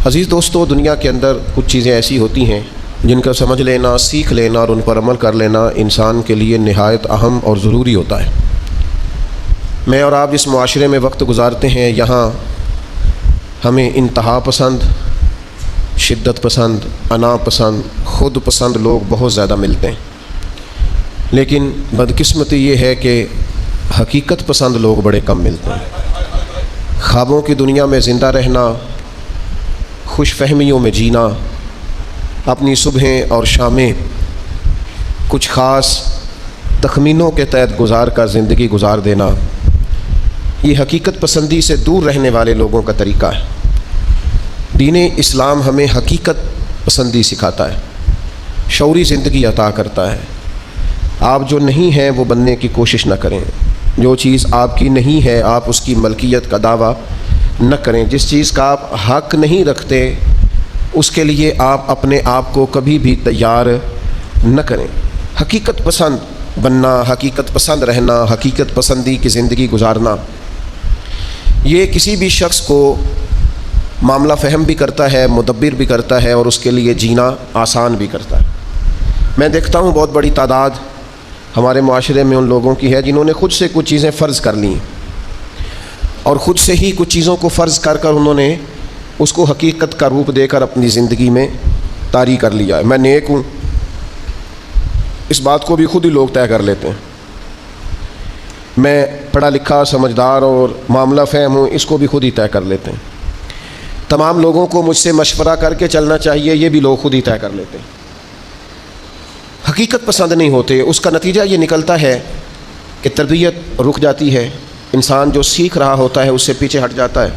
عزیز دوستو، دنیا کے اندر کچھ چیزیں ایسی ہوتی ہیں جن کا سمجھ لینا، سیکھ لینا اور ان پر عمل کر لینا انسان کے لیے نہایت اہم اور ضروری ہوتا ہے۔ میں اور آپ جس معاشرے میں وقت گزارتے ہیں، یہاں ہمیں انتہا پسند، شدت پسند، انا پسند، خود پسند لوگ بہت زیادہ ملتے ہیں، لیکن بدقسمتی یہ ہے کہ حقیقت پسند لوگ بڑے کم ملتے ہیں۔ خوابوں کی دنیا میں زندہ رہنا، خوش فہمیوں میں جینا، اپنی صبحیں اور شامیں کچھ خاص تخمینوں کے تحت گزار کر زندگی گزار دینا، یہ حقیقت پسندی سے دور رہنے والے لوگوں کا طریقہ ہے۔ دین اسلام ہمیں حقیقت پسندی سکھاتا ہے، شعوری زندگی عطا کرتا ہے۔ آپ جو نہیں ہیں وہ بننے کی کوشش نہ کریں، جو چیز آپ کی نہیں ہے آپ اس کی ملکیت کا دعویٰ نہ کریں، جس چیز کا آپ حق نہیں رکھتے اس کے لیے آپ اپنے آپ کو کبھی بھی تیار نہ کریں۔ حقیقت پسند بننا، حقیقت پسند رہنا، حقیقت پسندی کی زندگی گزارنا، یہ کسی بھی شخص کو معاملہ فہم بھی کرتا ہے، مدبر بھی کرتا ہے اور اس کے لیے جینا آسان بھی کرتا ہے۔ میں دیکھتا ہوں بہت بڑی تعداد ہمارے معاشرے میں ان لوگوں کی ہے جنہوں نے خود سے کچھ چیزیں فرض کر لیں اور خود سے ہی کچھ چیزوں کو فرض کر کر انہوں نے اس کو حقیقت کا روپ دے کر اپنی زندگی میں طاری کر لیا ہے۔ میں نیک ہوں، اس بات کو بھی خود ہی لوگ طے کر لیتے ہیں۔ میں پڑھا لکھا، سمجھدار اور معاملہ فہم ہوں، اس کو بھی خود ہی طے کر لیتے ہیں۔ تمام لوگوں کو مجھ سے مشورہ کر کے چلنا چاہیے، یہ بھی لوگ خود ہی طے کر لیتے ہیں۔ حقیقت پسند نہیں ہوتے، اس کا نتیجہ یہ نکلتا ہے کہ تربیت رک جاتی ہے، انسان جو سیکھ رہا ہوتا ہے اس سے پیچھے ہٹ جاتا ہے۔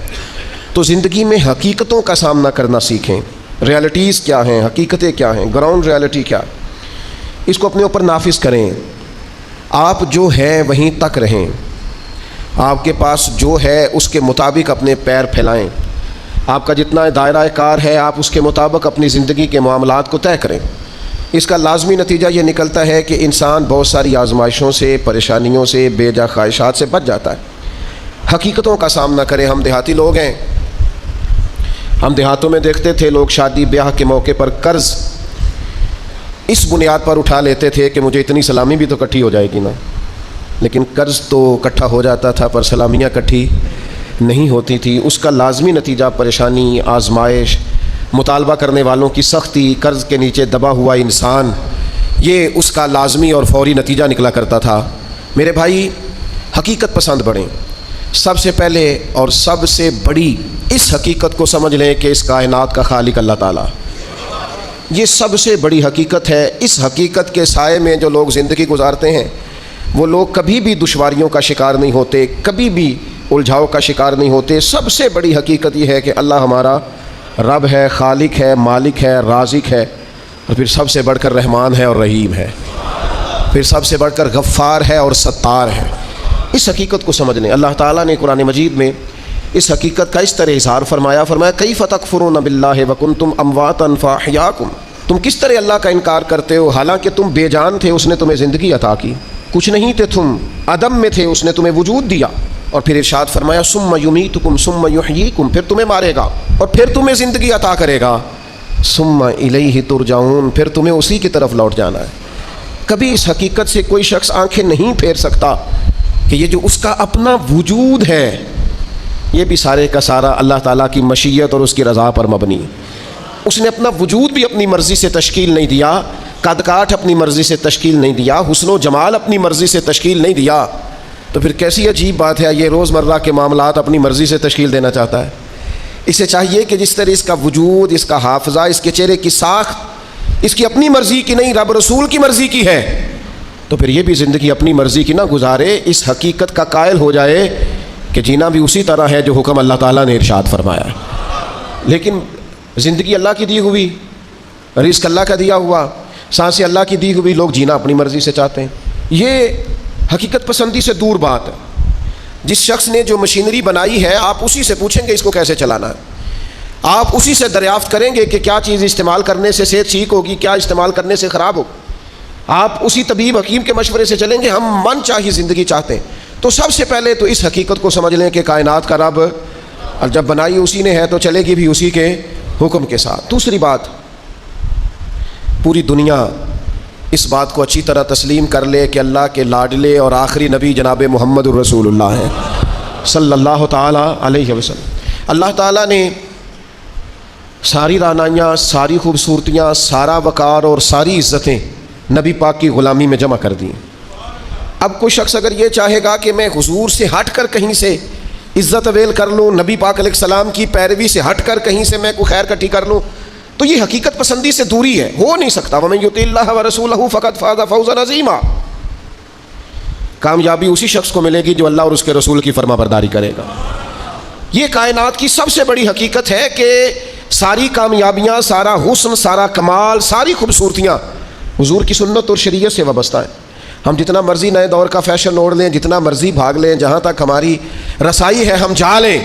تو زندگی میں حقیقتوں کا سامنا کرنا سیکھیں، ریالٹیز کیا ہیں، حقیقتیں کیا ہیں، گراؤنڈ ریالٹی کیا ہے، اس کو اپنے اوپر نافذ کریں۔ آپ جو ہیں وہیں تک رہیں، آپ کے پاس جو ہے اس کے مطابق اپنے پیر پھیلائیں، آپ کا جتنا دائرہ کار ہے آپ اس کے مطابق اپنی زندگی کے معاملات کو طے کریں۔ اس کا لازمی نتیجہ یہ نکلتا ہے کہ انسان بہت ساری آزمائشوں سے، پریشانیوں سے، بے جا خواہشات سے بچ جاتا ہے۔ حقیقتوں کا سامنا کریں۔ ہم دیہاتی لوگ ہیں، ہم دیہاتوں میں دیکھتے تھے لوگ شادی بیاہ کے موقع پر قرض اس بنیاد پر اٹھا لیتے تھے کہ مجھے اتنی سلامی بھی تو اکٹھی ہو جائے گی نا، لیکن قرض تو اکٹھا ہو جاتا تھا پر سلامیاں اکٹھی نہیں ہوتی تھی۔ اس کا لازمی نتیجہ پریشانی، آزمائش، مطالبہ کرنے والوں کی سختی، قرض کے نیچے دبا ہوا انسان، یہ اس کا لازمی اور فوری نتیجہ نکلا کرتا تھا۔ میرے بھائی، حقیقت پسند بڑھیں۔ سب سے پہلے اور سب سے بڑی اس حقیقت کو سمجھ لیں کہ اس کائنات کا خالق اللہ تعالیٰ، یہ سب سے بڑی حقیقت ہے۔ اس حقیقت کے سائے میں جو لوگ زندگی گزارتے ہیں وہ لوگ کبھی بھی دشواریوں کا شکار نہیں ہوتے، کبھی بھی الجھاؤ کا شکار نہیں ہوتے۔ سب سے بڑی حقیقت یہ ہے کہ اللہ ہمارا رب ہے، خالق ہے، مالک ہے، رازق ہے، اور پھر سب سے بڑھ کر رحمان ہے اور رحیم ہے، پھر سب سے بڑھ کر غفار ہے اور ستار ہے۔ اس حقیقت کو سمجھ لیں۔ اللہ تعالیٰ نے قرآن مجید میں اس حقیقت کا اس طرح اظہار فرمایا کیف تکفرون باللہ وکنتم امواتا فاحیاکم، تم کس طرح اللہ کا انکار کرتے ہو حالانکہ تم بے جان تھے، اس نے تمہیں زندگی عطا کی، کچھ نہیں تھے تم، عدم میں تھے، اس نے تمہیں وجود دیا، اور پھر ارشاد فرمایا ثم یمیتکم ثم یحییکم، پھر تمہیں مارے گا اور پھر تمہیں زندگی عطا کرے گا، ثم الیہ ترجعون، پھر تمہیں اسی کی طرف لوٹ جانا ہے۔ کبھی اس حقیقت سے کوئی شخص آنکھیں نہیں پھیر سکتا کہ یہ جو اس کا اپنا وجود ہے یہ بھی سارے کا سارا اللہ تعالیٰ کی مشیت اور اس کی رضا پر مبنی۔ اس نے اپنا وجود بھی اپنی مرضی سے تشکیل نہیں دیا، قد کاٹ اپنی مرضی سے تشکیل نہیں دیا، حسن و جمال اپنی مرضی سے تشکیل نہیں دیا، تو پھر کیسی عجیب بات ہے یہ روزمرہ کے معاملات اپنی مرضی سے تشکیل دینا چاہتا ہے۔ اسے چاہیے کہ جس طرح اس کا وجود، اس کا حافظہ، اس کے چہرے کی ساخت اس کی اپنی مرضی کی نہیں، رب رسول کی مرضی کی ہے، تو پھر یہ بھی زندگی اپنی مرضی کی نہ گزارے، اس حقیقت کا قائل ہو جائے کہ جینا بھی اسی طرح ہے جو حکم اللہ تعالیٰ نے ارشاد فرمایا ہے۔ لیکن زندگی اللہ کی دی ہوئی، رزق اللہ کا دیا ہوا، سانسیں اللہ کی دی ہوئی، لوگ جینا اپنی مرضی سے چاہتے ہیں۔ یہ حقیقت پسندی سے دور بات ہے۔ جس شخص نے جو مشینری بنائی ہے آپ اسی سے پوچھیں گے اس کو کیسے چلانا ہے، آپ اسی سے دریافت کریں گے کہ کیا چیز استعمال کرنے سے صحت ٹھیک ہوگی، کیا استعمال کرنے سے خراب ہوگی، آپ اسی طبیب حکیم کے مشورے سے چلیں گے۔ ہم من چاہی زندگی چاہتے ہیں، تو سب سے پہلے تو اس حقیقت کو سمجھ لیں کہ کائنات کا رب، اور جب بنائی اسی نے ہے تو چلے گی بھی اسی کے حکم کے ساتھ۔ دوسری بات، پوری دنیا اس بات کو اچھی طرح تسلیم کر لے کہ اللہ کے لاڈلے اور آخری نبی جناب محمد الرسول اللہ ہیں صلی اللہ تعالیٰ علیہ وسلم۔ اللہ تعالیٰ نے ساری رعنائیاں، ساری خوبصورتیاں، سارا وقار اور ساری عزتیں نبی پاک کی غلامی میں جمع کر دیں۔ اب کوئی شخص اگر یہ چاہے گا کہ میں حضور سے ہٹ کر کہیں سے عزت اویل کر لوں، نبی پاک علیہ السلام کی پیروی سے ہٹ کر کہیں سے میں کوئی خیر کٹھی کر لوں، تو یہ حقیقت پسندی سے دوری ہے، ہو نہیں سکتا۔ وَمَن يُطِعِ اللَّهَ وَرَسُولَهُ فَقَدْ فَازَ فَوْزًا عَظِيمًا۔ کامیابی اسی شخص کو ملے گی جو اللہ اور اس کے رسول کی فرما برداری کرے گا۔ یہ کائنات کی سب سے بڑی حقیقت ہے کہ ساری کامیابیاں، سارا حسن، سارا کمال، ساری خوبصورتیاں حضور کی سنت اور شریعت سے وابستہ ہیں۔ ہم جتنا مرضی نئے دور کا فیشن اوڑھ لیں، جتنا مرضی بھاگ لیں، جہاں تک ہماری رسائی ہے ہم جا لیں،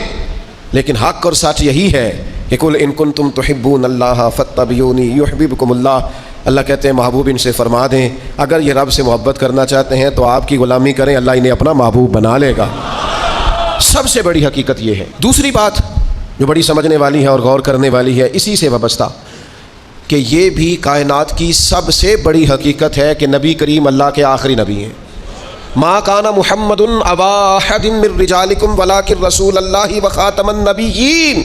لیکن حق اور سچ یہی ہے کہ قُلْ إِن كُنتُمْ تُحِبُّونَ اللَّهَ فَاتَّبِعُونِي يُحْبِبْكُمُ اللَّهُ۔ اللہ کہتے ہیں محبوب ان سے فرما دیں اگر یہ رب سے محبت کرنا چاہتے ہیں تو آپ کی غلامی کریں، اللہ انہیں اپنا محبوب بنا لے گا۔ سب سے بڑی حقیقت یہ ہے۔ دوسری بات جو بڑی سمجھنے والی ہے اور غور کرنے والی ہے اسی سے وابستہ، کہ یہ بھی کائنات کی سب سے بڑی حقیقت ہے کہ نبی کریم اللہ کے آخری نبی ہیں۔ ما کان محمد ابا احد من رجالکم ولکن رسول اللہ وخاتم النبیین۔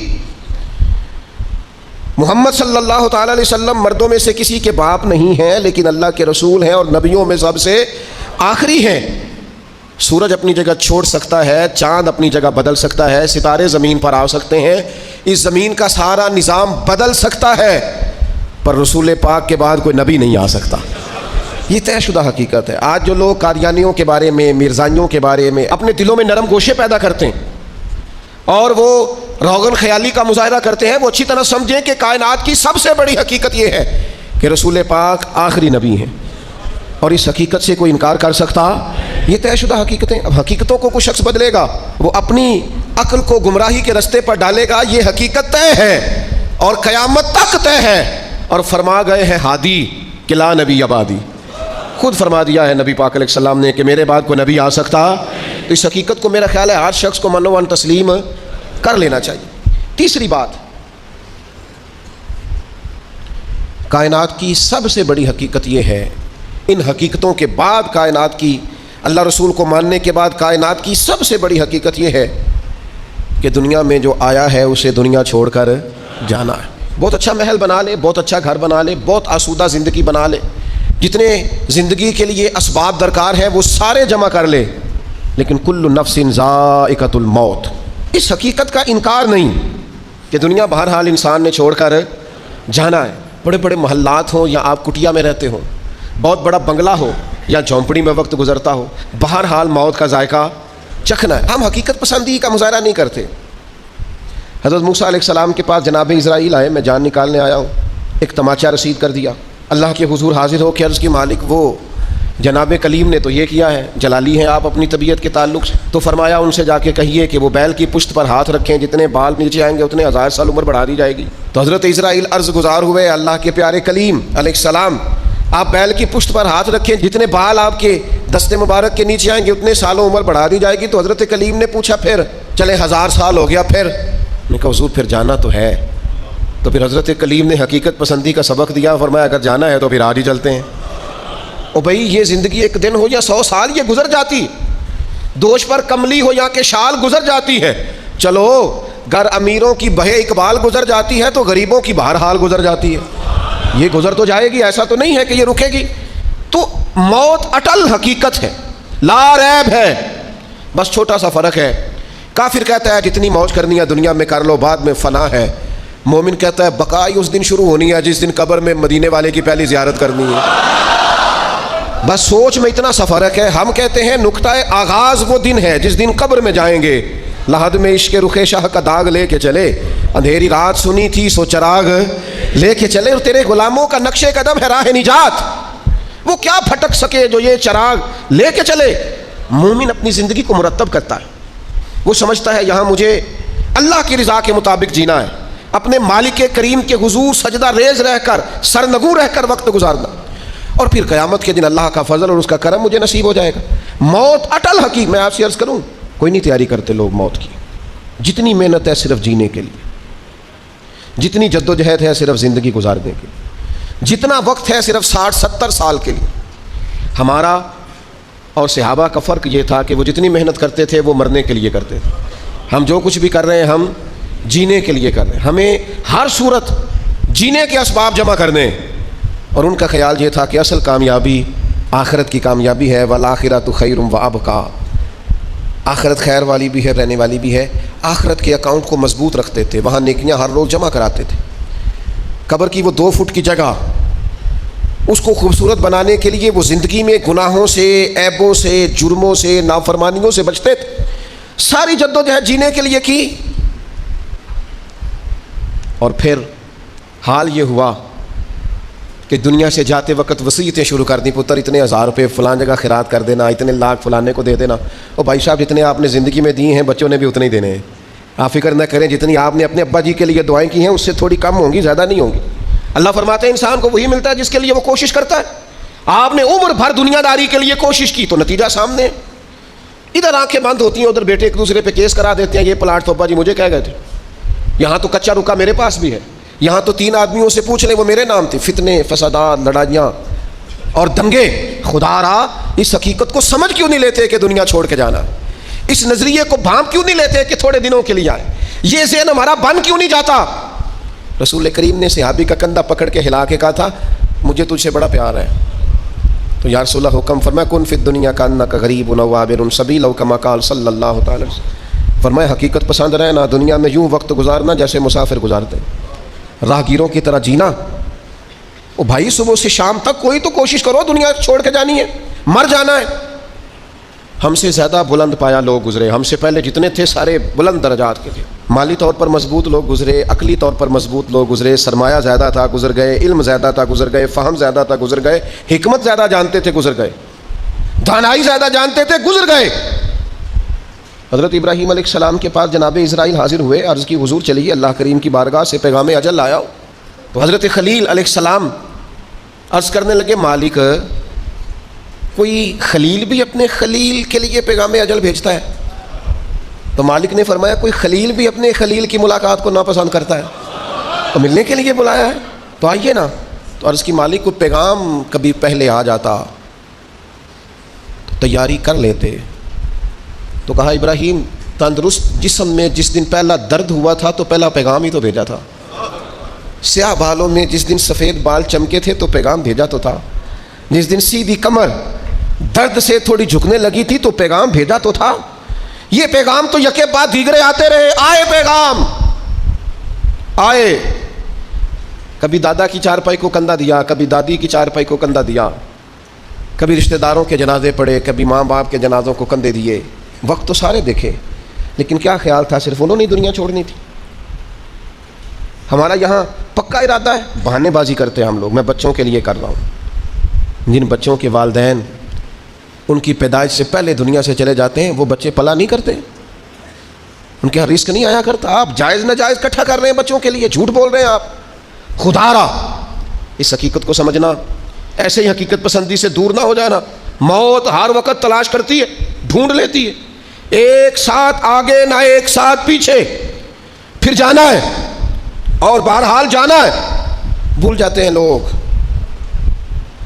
محمد صلی اللہ تعالی علیہ وسلم مردوں میں سے کسی کے باپ نہیں ہیں، لیکن اللہ کے رسول ہیں اور نبیوں میں سب سے آخری ہیں۔ سورج اپنی جگہ چھوڑ سکتا ہے، چاند اپنی جگہ بدل سکتا ہے، ستارے زمین پر آ سکتے ہیں، اس زمین کا سارا نظام بدل سکتا ہے، پر رسول پاک کے بعد کوئی نبی نہیں آ سکتا۔ یہ طے شدہ حقیقت ہے۔ آج جو لوگ قادیانیوں کے بارے میں، مرزائیوں کے بارے میں اپنے دلوں میں نرم گوشے پیدا کرتے ہیں اور وہ روغن خیالی کا مظاہرہ کرتے ہیں، وہ اچھی طرح سمجھیں کہ کائنات کی سب سے بڑی حقیقت یہ ہے کہ رسول پاک آخری نبی ہیں، اور اس حقیقت سے کوئی انکار کر سکتا؟ یہ طے شدہ حقیقتیں۔ اب حقیقتوں کو کوئی شخص بدلے گا، وہ اپنی عقل کو گمراہی کے رستے پر ڈالے گا، یہ حقیقت طے ہے اور قیامت تک طے ہے۔ اور فرما گئے ہیں ہادی کہ لا نبی بعدی، خود فرما دیا ہے نبی پاک علیہ السلام نے کہ میرے بعد کوئی نبی آ سکتا۔ تو اس حقیقت کو میرا خیال ہے ہر شخص کو منو تسلیم کر لینا چاہیے۔ تیسری بات، کائنات کی سب سے بڑی حقیقت یہ ہے، ان حقیقتوں کے بعد کائنات کی، اللہ رسول کو ماننے کے بعد کائنات کی سب سے بڑی حقیقت یہ ہے کہ دنیا میں جو آیا ہے اسے دنیا چھوڑ کر جانا ہے۔ بہت اچھا محل بنا لے، بہت اچھا گھر بنا لے، بہت آسودہ زندگی بنا لے، جتنے زندگی کے لیے اسباب درکار ہیں وہ سارے جمع کر لے، لیکن کل نفس ذائقۃ الموت، اس حقیقت کا انکار نہیں کہ دنیا بہرحال انسان نے چھوڑ کر جانا ہے۔ بڑے بڑے محلات ہوں یا آپ کٹیا میں رہتے ہوں، بہت بڑا بنگلہ ہو یا جھونپڑی میں وقت گزرتا ہو، بہرحال موت کا ذائقہ چکھنا ہے۔ ہم حقیقت پسندی کا مظاہرہ نہیں کرتے۔ حضرت موسیٰ علیہ السلام کے پاس جناب اسرائیل آئے، میں جان نکالنے آیا ہوں، ایک تماچا رسید کر دیا، اللہ کے حضور حاضر ہو کے عرض کی مالک وہ جناب کلیم نے تو یہ کیا ہے، جلالی ہیں آپ اپنی طبیعت کے تعلق سے، تو فرمایا ان سے جا کے کہیے کہ وہ بیل کی پشت پر ہاتھ رکھیں، جتنے بال نیچے آئیں گے اتنے 1000 سال عمر بڑھا دی جائے گی۔ تو حضرت اسرائیل عرض گزار ہوئے اللہ کے پیارے کلیم علیہ السلام، آپ بیل کی پشت پر ہاتھ رکھیں، جتنے بال آپ کے دست مبارک کے نیچے آئیں گے اتنے سالوں عمر بڑھا دی جائے گی۔ تو حضرت کلیم نے پوچھا پھر چلے 1000 سال ہو گیا، پھر میں کہا حضور پھر جانا تو ہے۔ تو پھر حضرت کلیم نے حقیقت پسندی کا سبق دیا، فرمایا اگر جانا ہے تو پھر آج ہی چلتے ہیں۔ او بھائی یہ زندگی ایک دن ہو یا 100 سال یہ گزر جاتی، دوش پر کملی ہو یا کہ شال گزر جاتی ہے۔ چلو گر امیروں کی بہے اقبال گزر جاتی ہے تو غریبوں کی بہرحال گزر جاتی ہے، یہ گزر تو جائے گی، ایسا تو نہیں ہے کہ یہ رکے گی۔ تو موت اٹل حقیقت ہے، لا ریب ہے، بس چھوٹا سا فرق ہے۔ کافر کہتا ہے جتنی موج کرنی ہے دنیا میں کر لو، بعد میں فنا ہے۔ مومن کہتا ہے بقائی اس دن شروع ہونی ہے جس دن قبر میں مدینے والے کی پہلی زیارت کرنی ہے۔ بس سوچ میں اتنا سا فرق ہے۔ ہم کہتے ہیں نقطہ آغاز وہ دن ہے جس دن قبر میں جائیں گے، لحد میں عشق رخ شاہ کا داغ لے کے چلے، اندھیری رات سنی تھی سو چراغ لے کے چلے، اور تیرے غلاموں کا نقش قدم ہے راہ نجات، وہ کیا پھٹک سکے جو یہ چراغ لے کے چلے۔ مومن اپنی زندگی کو مرتب کرتا ہے، وہ سمجھتا ہے یہاں مجھے اللہ کی رضا کے مطابق جینا ہے، اپنے مالک کریم کے حضور سجدہ ریز رہ کر، سرنگو رہ کر وقت گزارنا، اور پھر قیامت کے دن اللہ کا فضل اور اس کا کرم مجھے نصیب ہو جائے گا۔ موت اٹل حقیق۔ میں آپ سے عرض کروں کوئی نہیں تیاری کرتے لوگ موت کی، جتنی محنت ہے صرف جینے کے لیے، جتنی جدوجہد ہے صرف زندگی گزارنے کی، جتنا وقت ہے صرف 60-70 سال کے لیے۔ ہمارا اور صحابہ کا فرق یہ تھا کہ وہ جتنی محنت کرتے تھے وہ مرنے کے لیے کرتے تھے، ہم جو کچھ بھی کر رہے ہیں ہم جینے کے لیے کر رہے ہیں، ہمیں ہر صورت جینے کے اسباب جمع کرنے ہیں۔ اور ان کا خیال یہ تھا کہ اصل کامیابی آخرت کی کامیابی ہے، والآخرۃ خیر وابقیٰ، آخرت خیر والی بھی ہے، رہنے والی بھی ہے۔ آخرت کے اکاؤنٹ کو مضبوط رکھتے تھے، وہاں نیکیاں ہر روز جمع کراتے تھے۔ قبر کی وہ 2 فٹ کی جگہ، اس کو خوبصورت بنانے کے لیے وہ زندگی میں گناہوں سے، عیبوں سے، جرموں سے، نافرمانیوں سے بچتے تھے، ساری جدوجہد جینے کے لیے کی۔ اور پھر حال یہ ہوا کہ دنیا سے جاتے وقت وصیتیں شروع کر دیں، پتر اتنے 1000 روپے فلان جگہ خیرات کر دینا، اتنے لاکھ فلانے کو دے دینا۔ اور بھائی صاحب جتنے آپ نے زندگی میں دیے ہیں بچوں نے بھی اتنے ہی دینے ہیں، آپ فکر نہ کریں، جتنی آپ نے اپنے ابا جی کے لیے دعائیں کی ہیں اس سے تھوڑی کم ہوں گی، زیادہ نہیں ہوں گی۔ اللہ فرماتے ہیں انسان کو وہی ملتا ہے جس کے لیے وہ کوشش کرتا ہے۔ آپ نے عمر بھر دنیا داری کے لیے کوشش کی تو نتیجہ سامنے ہے۔ ادھر آنکھیں بند ہوتی ہیں، ادھر بیٹے ایک دوسرے پہ کیس کرا دیتے ہیں، یہ پلاٹ تو ابا جی مجھے کہہ گئے تھے، یہاں تو کچا رکا میرے پاس بھی ہے، یہاں تو 3 آدمیوں سے پوچھ لیں وہ میرے نام تھے۔ فتنے، فسادات، لڑائیاں اور دنگے۔ خدا را اس حقیقت کو سمجھ کیوں نہیں لیتے کہ دنیا چھوڑ کے جانا، اس نظریے کو بھانپ کیوں نہیں لیتے کہ تھوڑے دنوں کے لیے آئے، یہ ذہن ہمارا بن کیوں نہیں جاتا؟ رسول کریم نے صحابی کا کندھا پکڑ کے ہلا کے کہا تھا مجھے تجھ سے بڑا پیار ہے، تو یا رسول اللہ حکم فرمایا کن فی الدنیا کانک غریب و عابر سبیل او کما قال صلی اللہ تعالی وسلم، فرمایا حقیقت پسند رہنا، دنیا میں یوں وقت گزارنا جیسے مسافر گزارتے، راہگیروں کی طرح جینا۔ او بھائی صبح سے شام تک کوئی تو کوشش کرو، دنیا چھوڑ کے جانی ہے، مر جانا ہے۔ ہم سے زیادہ بلند پایا لوگ گزرے، ہم سے پہلے جتنے تھے سارے بلند درجات کے تھے، مالی طور پر مضبوط لوگ گزرے، عقلی طور پر مضبوط لوگ گزرے، سرمایہ زیادہ تھا گزر گئے، علم زیادہ تھا گزر گئے، فہم زیادہ تھا گزر گئے، حکمت زیادہ جانتے تھے گزر گئے، دانائی زیادہ جانتے تھے گزر گئے۔ حضرت ابراہیم علیہ السلام کے پاس جناب اسرائیل حاضر ہوئے، عرض کی حضور چلیے اللہ کریم کی بارگاہ سے پیغام اجل لایا ہو۔ تو حضرت خلیل علیہ السلام عرض کرنے لگے مالک کوئی خلیل بھی اپنے خلیل کے لیے پیغام اجل بھیجتا ہے؟ تو مالک نے فرمایا کوئی خلیل بھی اپنے خلیل کی ملاقات کو ناپسند کرتا ہے، تو ملنے کے لیے بلایا ہے تو آئیے نا۔ تو عرض کی مالک کو پیغام کبھی پہلے آ جاتا تو تیاری کر لیتے۔ تو کہا ابراہیم تندرست جسم میں جس دن پہلا درد ہوا تھا تو پہلا پیغام ہی تو بھیجا تھا، سیاہ بالوں میں جس دن سفید بال چمکے تھے تو پیغام بھیجا تو تھا، جس دن سیدھی کمر درد سے تھوڑی جھکنے لگی تھی تو پیغام بھیجا تو تھا۔ یہ پیغام تو یکے بعد دیگرے آتے رہے، آئے پیغام آئے، کبھی دادا کی چارپائی کو کندھا دیا، کبھی دادی کی چارپائی کو کندھا دیا، کبھی رشتہ داروں کے جنازے پڑے، کبھی ماں باپ کے جنازوں کو کندھے دیے، وقت تو سارے دیکھے، لیکن کیا خیال تھا صرف انہوں نے دنیا چھوڑنی تھی؟ ہمارا یہاں پکا ارادہ ہے، بہانے بازی کرتے ہیں ہم لوگ، میں بچوں کے لیے کر رہا ہوں۔ جن بچوں کے والدین ان کی پیدائش سے پہلے دنیا سے چلے جاتے ہیں وہ بچے پلا نہیں کرتے، ان کے یہاں رزق نہیں آیا کرتا، آپ جائز ناجائز اکٹھا کر رہے ہیں بچوں کے لیے، جھوٹ بول رہے ہیں آپ۔ خدا را اس حقیقت کو سمجھنا، ایسے ہی حقیقت پسندی سے دور نہ ہو جانا۔ موت ہر وقت تلاش کرتی ہے، ڈھونڈ لیتی ہے، ایک ساتھ آگے نہ ایک ساتھ پیچھے، پھر جانا ہے اور بہرحال جانا ہے۔ بھول جاتے ہیں لوگ،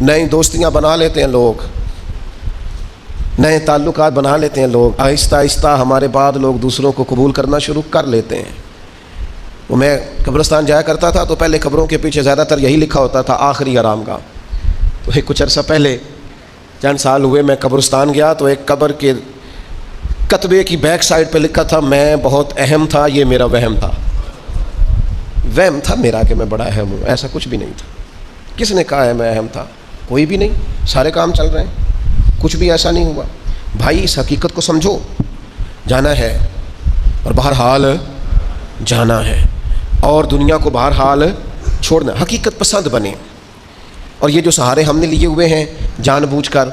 نئی دوستیاں بنا لیتے ہیں لوگ، نئے تعلقات بنا لیتے ہیں لوگ، آہستہ آہستہ ہمارے بعد لوگ دوسروں کو قبول کرنا شروع کر لیتے ہیں۔ وہ میں قبرستان جایا کرتا تھا تو پہلے قبروں کے پیچھے زیادہ تر یہی لکھا ہوتا تھا آخری آرام گاہ۔ تو ایک کچھ عرصہ پہلے چند سال ہوئے میں قبرستان گیا تو ایک قبر کے کتبے کی بیک سائڈ پہ لکھا تھا میں بہت اہم تھا، یہ میرا وہم تھا۔ وہم تھا میرا کہ میں بڑا اہم ہوں، ایسا کچھ بھی نہیں تھا۔ کس نے کہا ہے میں اہم تھا؟ کوئی بھی نہیں، سارے کام چل رہے ہیں، کچھ بھی ایسا نہیں ہوا۔ بھائی اس حقیقت کو سمجھو، جانا ہے اور بہرحال جانا ہے، اور دنیا کو بہرحال چھوڑنا، حقیقت پسند بنے۔ اور یہ جو سہارے ہم نے لیے ہوئے ہیں جان بوجھ کر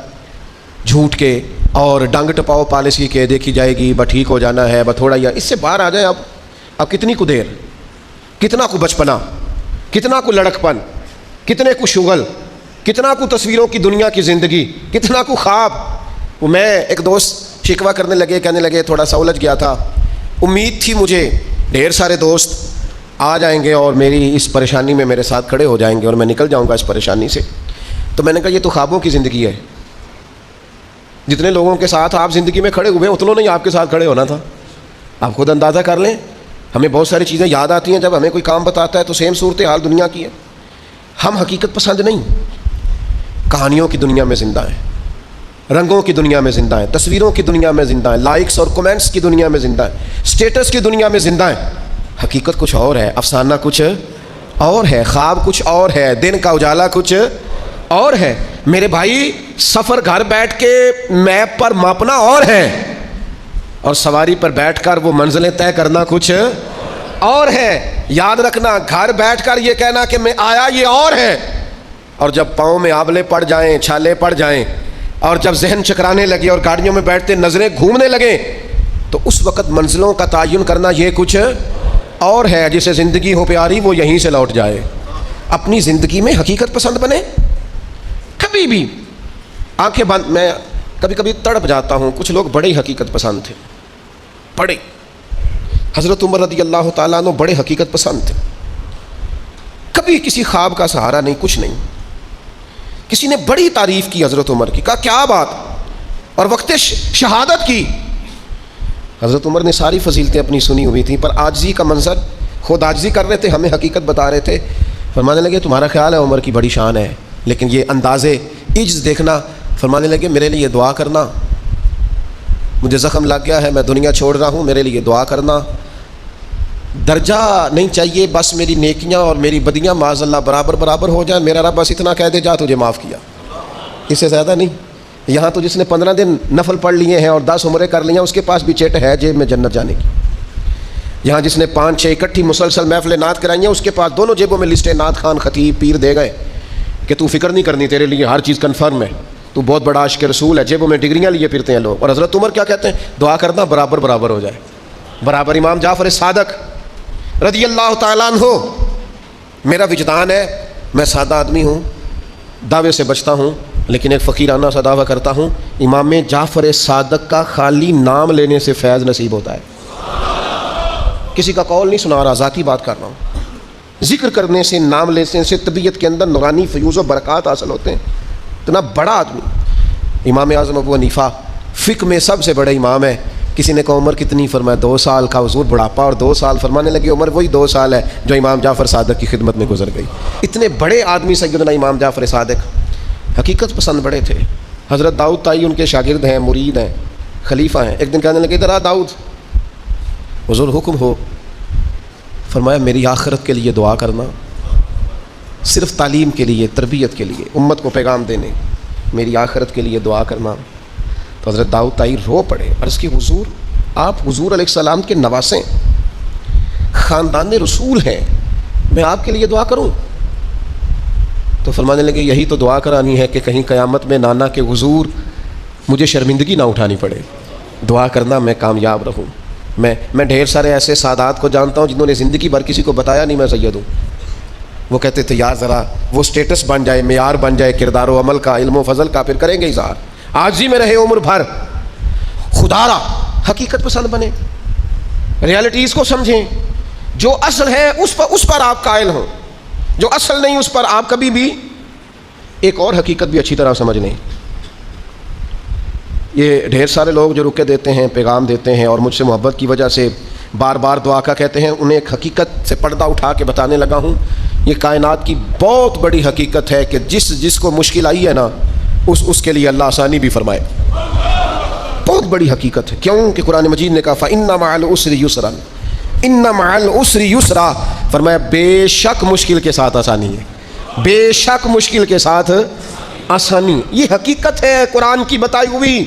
جھوٹ کے اور ڈنگ ٹپاؤ پالیسی کے، دیکھی جائے گی بس ٹھیک ہو جانا ہے، بس تھوڑا یا اس سے باہر آ جائے۔ اب کتنی کو دیر، کتنا کو بچپنا، کتنا کو لڑک پن، کتنے کو شغل، کتنا کو تصویروں کی دنیا کی زندگی، کتنا کو خواب۔ وہ میں ایک دوست شکوہ کرنے لگے، کہنے لگے تھوڑا سا الجھ گیا تھا، امید تھی مجھے ڈھیر سارے دوست آ جائیں گے اور میری اس پریشانی میں میرے ساتھ کھڑے ہو جائیں گے اور میں نکل جاؤں گا اس پریشانی سے. تو میں نے کہا یہ تو خوابوں کی زندگی ہے. جتنے لوگوں کے ساتھ آپ زندگی میں کھڑے ہوئے ہیں اتنوں نے ہی آپ کے ساتھ کھڑے ہونا تھا. آپ خود اندازہ کر لیں. ہمیں بہت ساری چیزیں یاد آتی ہیں جب ہمیں کوئی کام بتاتا ہے تو سیم صورتحال دنیا کی ہے. ہم حقیقت پسند نہیں، کہانیوں کی دنیا میں زندہ ہیں، رنگوں کی دنیا میں زندہ ہیں، تصویروں کی دنیا میں زندہ ہیں، لائکس اور کمنٹس کی دنیا میں زندہ ہیں، سٹیٹس کی دنیا میں زندہ ہیں. حقیقت کچھ اور ہے، افسانہ کچھ اور ہے، خواب کچھ اور ہے، دن کا اجالا کچھ اور ہے. میرے بھائی سفر گھر بیٹھ کے میپ پر ماپنا اور ہے، اور سواری پر بیٹھ کر وہ منزلیں طے کرنا کچھ اور ہے. یاد رکھنا، گھر بیٹھ کر یہ کہنا کہ میں آیا یہ اور ہے، اور جب پاؤں میں آبلے پڑ جائیں، چھالے پڑ جائیں، اور جب ذہن چکرانے لگے اور گاڑیوں میں بیٹھتے نظریں گھومنے لگیں، تو اس وقت منزلوں کا تعین کرنا یہ کچھ اور ہے. جسے زندگی ہو پیاری وہ یہیں سے لوٹ جائے. اپنی زندگی میں حقیقت پسند بنے. کبھی بھی آنکھیں بند. میں کبھی کبھی تڑپ جاتا ہوں. کچھ لوگ بڑے حقیقت پسند تھے، بڑے. حضرت عمر رضی اللہ تعالیٰ عنہ بڑے حقیقت پسند تھے. کبھی کسی خواب کا سہارا نہیں، کچھ نہیں. کسی نے بڑی تعریف کی حضرت عمر کی، کہا کیا بات، اور وقت شہادت کی. حضرت عمر نے ساری فضیلتیں اپنی سنی ہوئی تھیں، پر عاجزی کا منظر، خود عاجزی کر رہے تھے، ہمیں حقیقت بتا رہے تھے. فرمانے لگے تمہارا خیال ہے عمر کی بڑی شان ہے، لیکن یہ اندازے عجز دیکھنا. فرمانے لگے میرے لیے دعا کرنا، مجھے زخم لگ گیا ہے، میں دنیا چھوڑ رہا ہوں، میرے لیے دعا کرنا. درجہ نہیں چاہیے، بس میری نیکیاں اور میری بدیاں معاذ اللہ برابر برابر ہو جائیں. میرا رب بس اتنا کہہ دے جا تجھے معاف کیا، اس سے زیادہ نہیں. یہاں تو جس نے 15 دن نفل پڑھ لیے ہیں اور 10 عمریں کر لی ہیں، اس کے پاس بھی چیٹ ہے جیب میں جنت جانے کی. یہاں جس نے 5-6 اکٹھی مسلسل محفل نعت کرائی ہیں، اس کے پاس دونوں جیبوں میں لسٹیں نعت خان خطیب پیر دے گئے کہ تو فکر نہیں کرنی، تیرے لیے ہر چیز کنفرم ہے، تو بہت بڑا عاشق رسول ہے. جیبوں میں ڈگریاں لیے پھرتے ہیں لوگ. اور حضرت عمر کیا کہتے ہیں؟ دعا کرنا برابر برابر ہو جائے. برابر. امام جعفر صادق رضی اللہ تعالیٰ عنہ، میرا وجدان ہے، میں سادہ آدمی ہوں، دعوے سے بچتا ہوں، لیکن ایک فقیرانہ سا دعویٰ کرتا ہوں، امام جعفر صادق کا خالی نام لینے سے فیض نصیب ہوتا ہے. کسی کا قول نہیں سنا رہا، ذاتی بات کر رہا ہوں. ذکر کرنے سے، نام لینے سے طبیعت کے اندر نورانی فیوز و برکات حاصل ہوتے ہیں. اتنا بڑا آدمی امام اعظم ابو حنیفہ، فقہ میں سب سے بڑے امام ہے. کسی نے کہا عمر کتنی؟ فرمایا 2 سال کا حضور بڑھاپا اور 2 سال. فرمانے لگے عمر وہی 2 سال ہے جو امام جعفر صادق کی خدمت میں گزر گئی. اتنے بڑے آدمی سیدنا امام جعفر صادق حقیقت پسند بڑے تھے. حضرت داؤد طائی ان کے شاگرد ہیں، مرید ہیں، خلیفہ ہیں. ایک دن کہنے لگے ادھر آ داؤد. حضور حکم ہو. فرمایا میری آخرت کے لیے دعا کرنا، صرف تعلیم کے لیے، تربیت کے لیے، امت کو پیغام دینے، میری آخرت کے لیے دعا کرنا. تو حضرت داؤد طائی رو پڑے. عرض کی حضور آپ حضور علیہ السلام کے نواسے، خاندان رسول ہیں، میں آپ کے لیے دعا کروں؟ تو فرمانے لگے یہی تو دعا کرانی ہے کہ کہیں قیامت میں نانا کے حضور مجھے شرمندگی نہ اٹھانی پڑے. دعا کرنا میں کامیاب رہوں. میں ڈھیر سارے ایسے سادات کو جانتا ہوں جنہوں نے زندگی بھر کسی کو بتایا نہیں میں سید ہوں. وہ کہتے تھے یار ذرا وہ سٹیٹس بن جائے، معیار بن جائے کردار و عمل کا، علم و فضل کا، پھر کریں گے اظہار. عاجزی میں رہے عمر بھر. خدا را حقیقت پسند بنے، ریالٹیز کو سمجھیں. جو اصل ہے اس پر آپ قائل ہوں، جو اصل نہیں اس پر آپ کبھی بھی. ایک اور حقیقت بھی اچھی طرح سمجھ لیں. یہ ڈھیر سارے لوگ جو رکے دیتے ہیں، پیغام دیتے ہیں اور مجھ سے محبت کی وجہ سے بار بار دعا کا کہتے ہیں، انہیں ایک حقیقت سے پردہ اٹھا کے بتانے لگا ہوں. یہ کائنات کی بہت بڑی حقیقت ہے کہ جس کو مشکل آئی ہے نا، اس کے لیے اللہ آسانی بھی فرمائے. بہت بڑی حقیقت ہے. کیوں کہ قرآن مجید نے کہا فَإِنَّ مَعَ الْعُسْرِ يُسْرًا، إِنَّ مَعَ الْعُسْرِ يُسْرًا. فرمایا بے شک مشکل کے ساتھ آسانی ہے، بے شک مشکل کے ساتھ آسانی. یہ حقیقت ہے قرآن کی بتائی ہوئی.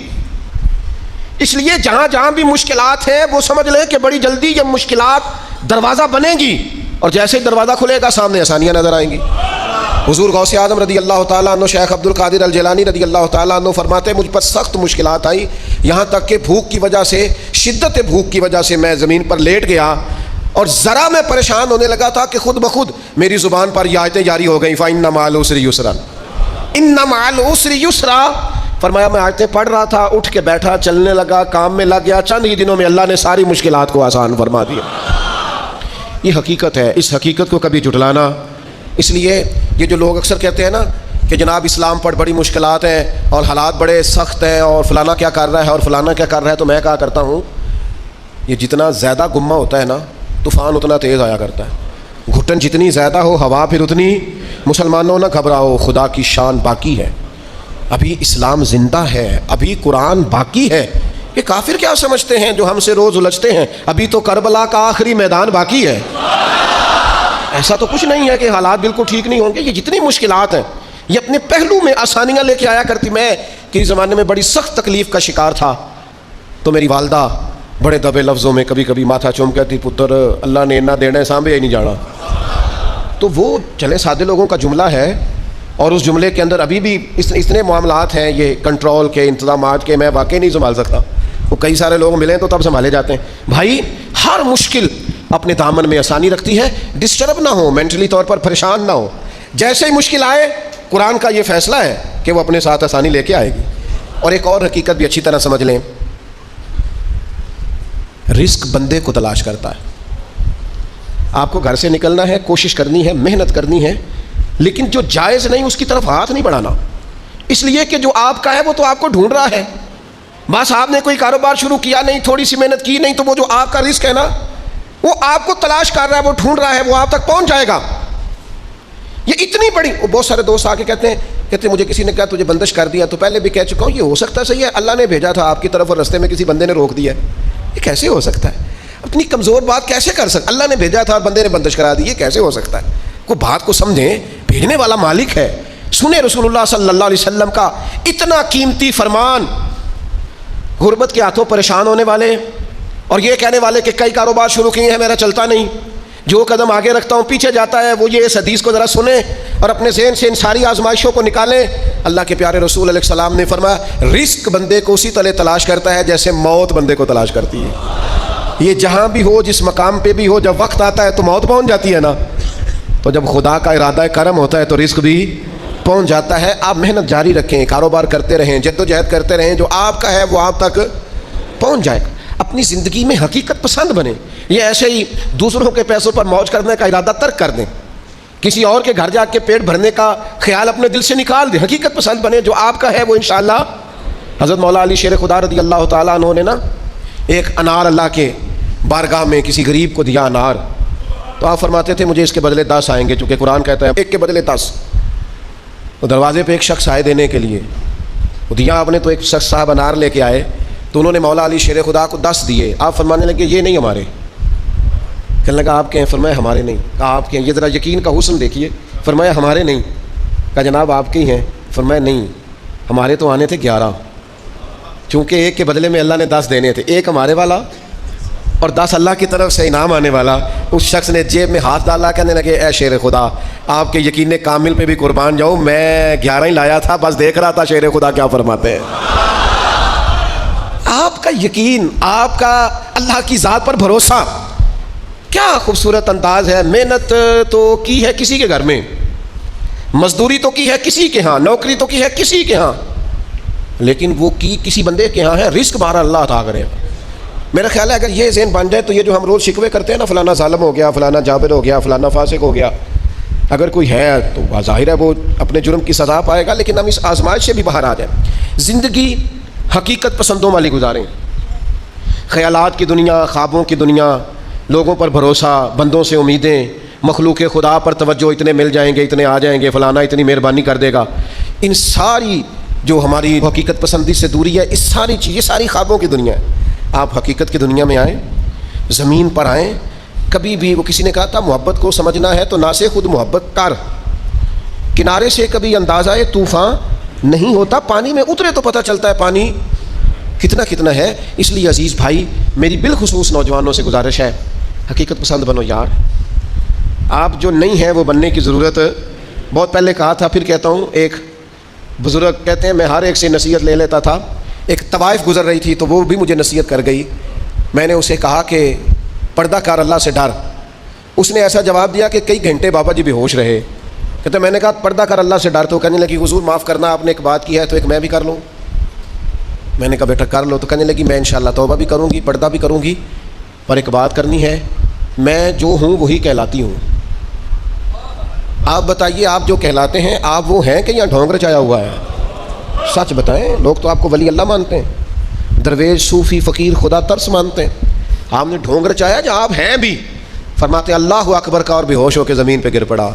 اس لیے جہاں جہاں بھی مشکلات ہیں وہ سمجھ لیں کہ بڑی جلدی یہ مشکلات دروازہ بنیں گی، اور جیسے ہی دروازہ کھلے گا سامنے آسانیاں نظر آئیں گی. حضور غوث اعظم رضی اللہ تعالیٰ عنہ، شیخ عبد القادر الجیلانی رضی اللہ تعالیٰ عنہ فرماتے مجھ پر سخت مشکلات آئی، یہاں تک کہ بھوک کی وجہ سے، شدت بھوک کی وجہ سے میں زمین پر لیٹ گیا، اور ذرا میں پریشان ہونے لگا تھا کہ خود بخود میری زبان پر یہ آیتیں جاری ہو گئیں فَإِنَّ مَعَ الْعُسْرِ يُسْرًا، إِنَّ مَعَ الْعُسْرِ يُسْرًا. فرمایا میں آیتیں پڑھ رہا تھا، اٹھ کے بیٹھا، چلنے لگا، کام میں لگ گیا، چند ہی دنوں میں اللہ نے ساری مشکلات کو آسان فرما دیا. یہ حقیقت ہے، اس حقیقت کو کبھی جھٹلانا. اس لیے یہ جو لوگ اکثر کہتے ہیں نا کہ جناب اسلام پر بڑی مشکلات ہیں اور حالات بڑے سخت ہیں اور فلانا کیا کر رہا ہے اور فلانا کیا کر رہا ہے، تو میں کہا کرتا ہوں یہ جتنا زیادہ گمہ ہوتا ہے نا طوفان اتنا تیز آیا کرتا ہے. گھٹن جتنی زیادہ ہو ہوا پھر اتنی. مسلمانوں نہ گھبراؤ، خدا کی شان باقی ہے، ابھی اسلام زندہ ہے، ابھی قرآن باقی ہے. یہ کافر کیا سمجھتے ہیں جو ہم سے روز الجھتے ہیں؟ ابھی تو کربلا کا آخری میدان باقی ہے. ایسا تو کچھ نہیں ہے کہ حالات بالکل ٹھیک نہیں ہوں گے. یہ جتنی مشکلات ہیں یہ اپنے پہلو میں آسانیاں لے کے آیا کرتی. میں کسی زمانے میں بڑی سخت تکلیف کا شکار تھا تو میری والدہ بڑے دبے لفظوں میں کبھی کبھی ماتھا چوم کہتی، پتر اللہ نے اتنا دینا ہے سانبے ہی نہیں جانا. تو وہ چلے سادے لوگوں کا جملہ ہے اور اس جملے کے اندر ابھی بھی اتنے معاملات ہیں یہ کنٹرول کے انتظامات کے، میں واقعی نہیں سنبھال سکتا. وہ کئی سارے لوگ ملیں تو تب سنبھالے جاتے ہیں. بھائی ہر مشکل اپنے دامن میں آسانی رکھتی ہے. ڈسٹرب نہ ہو، مینٹلی طور پر پریشان نہ ہو. جیسے ہی مشکل آئے قرآن کا یہ فیصلہ ہے کہ وہ اپنے ساتھ آسانی لے کے آئے گی. اور ایک اور حقیقت بھی اچھی طرح سمجھ لیں، رزق بندے کو تلاش کرتا ہے. آپ کو گھر سے نکلنا ہے، کوشش کرنی ہے، محنت کرنی ہے، لیکن جو جائز نہیں اس کی طرف ہاتھ نہیں بڑھانا. اس لیے کہ جو آپ کا ہے وہ تو آپ کو ڈھونڈ رہا ہے. بس آپ نے کوئی کاروبار شروع کیا نہیں، تھوڑی سی محنت کی نہیں، تو وہ جو آپ کا رزق ہے نا وہ آپ کو تلاش کر رہا ہے، وہ ڈھونڈ رہا ہے، وہ آپ تک پہنچ جائے گا. یہ اتنی بڑی، بہت سارے دوست آ کے کہتے ہیں مجھے کسی نے کہا تجھے بندش کر دیا. تو پہلے بھی کہہ چکا ہوں یہ ہو سکتا صحیح ہے اللہ نے بھیجا تھا آپ کی طرف اور رستے میں کسی بندے نے روک دیا. یہ کیسے ہو سکتا ہے؟ اپنی کمزور بات کیسے کر سکتا؟ اللہ نے بھیجا تھا اور بندے نے بندش کرا دی، یہ کیسے ہو سکتا ہے؟ کوئی بات کو سمجھیں، بھیجنے والا مالک ہے. سنیں رسول اللہ صلی اللہ علیہ وسلم کا اتنا قیمتی فرمان. غربت کے ہاتھوں پریشان ہونے والے اور یہ کہنے والے کہ کئی کاروبار شروع کیے ہیں میرا چلتا نہیں، جو قدم آگے رکھتا ہوں پیچھے جاتا ہے، وہ یہ اس حدیث کو ذرا سنیں اور اپنے ذہن سے ان ساری آزمائشوں کو نکالیں. اللہ کے پیارے رسول علیہ السلام نے فرمایا رزق بندے کو اسی طرح تلاش کرتا ہے جیسے موت بندے کو تلاش کرتی ہے. یہ جہاں بھی ہو، جس مقام پہ بھی ہو، جب وقت آتا ہے تو موت پہنچ جاتی ہے نا. تو جب خدا کا ارادہ کرم ہوتا ہے تو رزق بھی پہنچ جاتا ہے. آپ محنت جاری رکھیں، کاروبار کرتے رہیں، جد و جہد کرتے رہیں، جو آپ کا ہے وہ آپ تک پہنچ جائے. اپنی زندگی میں حقیقت پسند بنیں. یہ ایسے ہی دوسروں کے پیسوں پر موج کرنے کا ارادہ ترک کر دیں، کسی اور کے گھر جا کے پیٹ بھرنے کا خیال اپنے دل سے نکال دیں. حقیقت پسند بنے، جو آپ کا ہے وہ انشاءاللہ. حضرت مولا علی شیر خدا رضی اللہ تعالیٰ عنہ نے نا ایک انار اللہ کے بارگاہ میں کسی غریب کو دیا انار. تو آپ فرماتے تھے مجھے اس کے بدلے 10 آئیں گے، چونکہ قرآن کہتا ہے 1 کے بدلے 10. تو دروازے پہ ایک شخص آئے دینے کے لیے، وہ دیا آپ نے. تو ایک شخص صاحب انار لے کے آئے تو انہوں نے مولا علی شیر خدا کو 10 دیے. آپ فرمانے لگے یہ نہیں ہمارے. کہنے لگا آپ کے ہیں؟ فرمایا ہمارے نہیں. کہا آپ کے ہیں؟ یہ ذرا یقین کا حسن دیکھیے. فرمایا ہمارے نہیں. کہا جناب آپ کے ہی ہیں؟ فرمایا نہیں ہمارے تو آنے تھے 11، چونکہ 1 کے بدلے میں اللہ نے 10 دینے تھے. 1 ہمارے والا اور 10 اللہ کی طرف سے انعام آنے والا. اس شخص نے جیب میں ہاتھ ڈالا، کہنے لگے اے شیر خدا آپ کے یقین کامل پہ بھی قربان جاؤں، میں 11 ہی لایا تھا، بس دیکھ رہا تھا شیر خدا کیا فرماتے ہیں. آپ کا یقین، آپ کا اللہ کی ذات پر بھروسہ، کیا خوبصورت انداز ہے. محنت تو کی ہے کسی کے گھر میں، مزدوری تو کی ہے کسی کے ہاں، نوکری تو کی ہے کسی کے ہاں، لیکن وہ کی کسی بندے کے ہاں ہے. رزق بہر اللہ عطا کرے. میرا خیال ہے اگر یہ ذہن بن جائے تو یہ جو ہم روز شکوے کرتے ہیں نا فلانا ظالم ہو گیا، فلانا جابر ہو گیا، فلانا فاسق ہو گیا، اگر کوئی ہے تو ظاہر ہے وہ اپنے جرم کی سزا پائے گا، لیکن ہم اس آزمائش سے بھی باہر آ جائیں. زندگی حقیقت پسندوں والی گزاریں. خیالات کی دنیا، خوابوں کی دنیا، لوگوں پر بھروسہ، بندوں سے امیدیں، مخلوق خدا پر توجہ، اتنے مل جائیں گے، اتنے آ جائیں گے، فلانا اتنی مہربانی کر دے گا. ان ساری جو ہماری حقیقت پسندی سے دوری ہے، اس ساری چیز، یہ ساری خوابوں کی دنیا ہے. آپ حقیقت کی دنیا میں آئیں، زمین پر آئیں. کبھی بھی وہ کسی نے کہا تھا محبت کو سمجھنا ہے تو نہ سے خود محبت کر. کنارے سے کبھی اندازہ طوفان نہیں ہوتا، پانی میں اترے تو پتہ چلتا ہے پانی کتنا کتنا ہے. اس لیے عزیز بھائی میری بالخصوص نوجوانوں سے گزارش ہے حقیقت پسند بنو یار. آپ جو نہیں ہیں وہ بننے کی ضرورت، بہت پہلے کہا تھا پھر کہتا ہوں. ایک بزرگ کہتے ہیں میں ہر ایک سے نصیحت لے لیتا تھا. ایک طوائف گزر رہی تھی تو وہ بھی مجھے نصیحت کر گئی. میں نے اسے کہا کہ پردہ کار اللہ سے ڈر. اس نے ایسا جواب دیا کہ کئی گھنٹے بابا جی بے ہوش رہے. کہتے میں نے کہا پردہ کر اللہ سے ڈر. تو کہنے لگی حضور معاف کرنا، آپ نے ایک بات کی ہے تو ایک میں بھی کر لوں. میں نے کہا بیٹا کر لو. تو کہنے لگی میں انشاءاللہ توبہ بھی کروں گی، پردہ بھی کروں گی، اور ایک بات کرنی ہے میں جو ہوں وہی کہلاتی ہوں. آپ بتائیے آپ جو کہلاتے ہیں آپ وہ ہیں کہ یا ڈھونگ رچایا ہوا ہے؟ سچ بتائیں. لوگ تو آپ کو ولی اللہ مانتے ہیں, درویش, صوفی, فقیر, خدا ترس مانتے ہیں. آپ نے ڈھونگ رچایا جو آپ ہیں بھی. فرماتے اللہ اکبر کا اور بے ہوش ہو کے زمین پہ گر پڑا,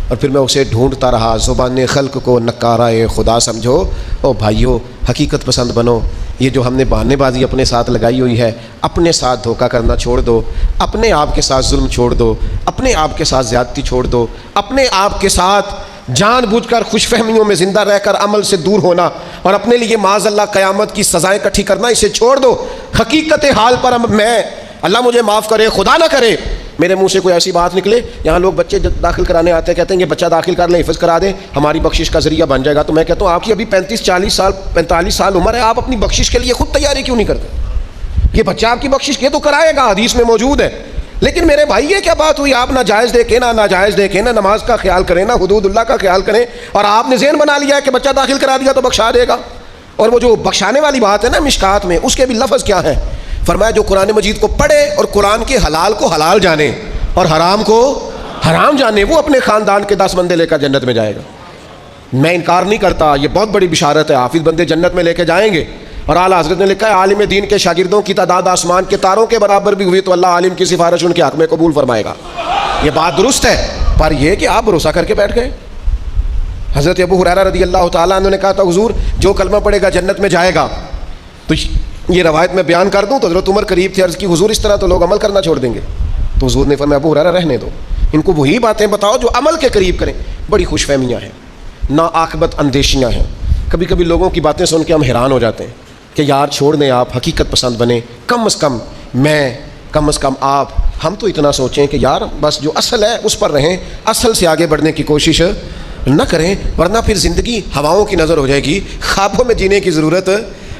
اور پھر میں اسے ڈھونڈتا رہا. زبان خلق کو نکارہ خدا سمجھو. او بھائیو, حقیقت پسند بنو. یہ جو ہم نے بہانے بازی اپنے ساتھ لگائی ہوئی ہے, اپنے ساتھ دھوکہ کرنا چھوڑ دو, اپنے آپ کے ساتھ ظلم چھوڑ دو, اپنے آپ کے ساتھ زیادتی چھوڑ دو, اپنے آپ کے ساتھ جان بوجھ کر خوش فہمیوں میں زندہ رہ کر عمل سے دور ہونا اور اپنے لیے معاذ اللہ قیامت کی سزائیں اکٹھی کرنا, اسے چھوڑ دو. حقیقت حال پر میں, اللہ مجھے معاف کرے, خدا نہ کرے میرے منہ سے کوئی ایسی بات نکلے. یہاں لوگ بچے داخل کرانے آتے ہیں, کہتے ہیں کہ بچہ داخل کر لیں, حفظ کرا دیں, ہماری بخشش کا ذریعہ بن جائے گا. تو میں کہتا ہوں آپ کی ابھی 45 سال عمر ہے, آپ اپنی بخشش کے لیے خود تیاری کیوں نہیں کرتے؟ یہ بچہ آپ کی بخشش یہ تو کرائے گا, حدیث میں موجود ہے. لیکن میرے بھائی یہ کیا بات ہوئی, آپ نہ جائز دیکھیں نہ ناجائز دیکھیں, نہ نماز کا خیال کریں نہ حدود اللہ کا خیال کریں, اور آپ نے ذہن بنا لیا ہے کہ بچہ داخل کرا دیا تو بخشا دے گا. اور وہ جو بخشانے والی بات ہے نا مشکات میں, اس کے بھی لفظ کیا ہے؟ فرمایا جو قرآن مجید کو پڑھے اور قرآن کے حلال کو حلال جانے اور حرام کو حرام جانے, وہ اپنے خاندان کے 10 بندے لے کر جنت میں جائے گا. میں انکار نہیں کرتا, یہ بہت بڑی بشارت ہے. حافظ بندے جنت میں لے کے جائیں گے. اور اعلیٰ حضرت نے لکھا ہے عالم دین کے شاگردوں کی تعداد آسمان کے تاروں کے برابر بھی ہوئی تو اللہ عالم کی سفارش ان کے حق میں قبول فرمائے گا. یہ بات درست ہے, پر یہ کہ آپ بھروسہ کر کے بیٹھ گئے. حضرت ابو ہریرہ رضی اللہ تعالیٰ عنہ نے کہا تھا حضور جو کلمہ پڑھے گا جنت میں جائے گا. تو یہ روایت میں بیان کر دوں تو حضرت عمر قریب تھے, عرض کی حضور اس طرح تو لوگ عمل کرنا چھوڑ دیں گے. تو حضور نے فرمایا ابو ہریرہ رہنے دو, ان کو وہی باتیں بتاؤ جو عمل کے قریب کریں. بڑی خوش فہمیاں ہیں, نا عاقبت اندیشیاں ہیں. کبھی کبھی لوگوں کی باتیں سن کے ہم حیران ہو جاتے ہیں کہ یار چھوڑ دیں, آپ حقیقت پسند بنیں. کم از کم میں, کم از کم آپ, ہم تو اتنا سوچیں کہ یار بس جو اصل ہے اس پر رہیں, اصل سے آگے بڑھنے کی کوشش نہ کریں, ورنہ پھر زندگی ہواؤں کی نظر ہو جائے گی. خوابوں میں جینے کی ضرورت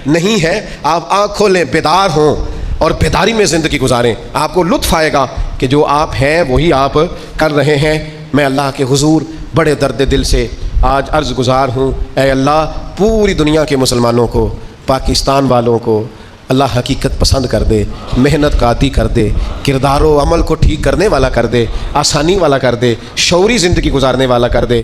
نہیں ہے. آپ آنکھ کھولیں, بیدار ہوں اور بیداری میں زندگی گزاریں. آپ کو لطف آئے گا کہ جو آپ ہیں وہی آپ کر رہے ہیں. میں اللہ کے حضور بڑے درد دل سے آج عرض گزار ہوں, اے اللہ پوری دنیا کے مسلمانوں کو, پاکستان والوں کو اللہ حقیقت پسند کر دے, محنت کا عادی کر دے, کردار و عمل کو ٹھیک کرنے والا کر دے, آسانی والا کر دے, شعوری زندگی گزارنے والا کر دے.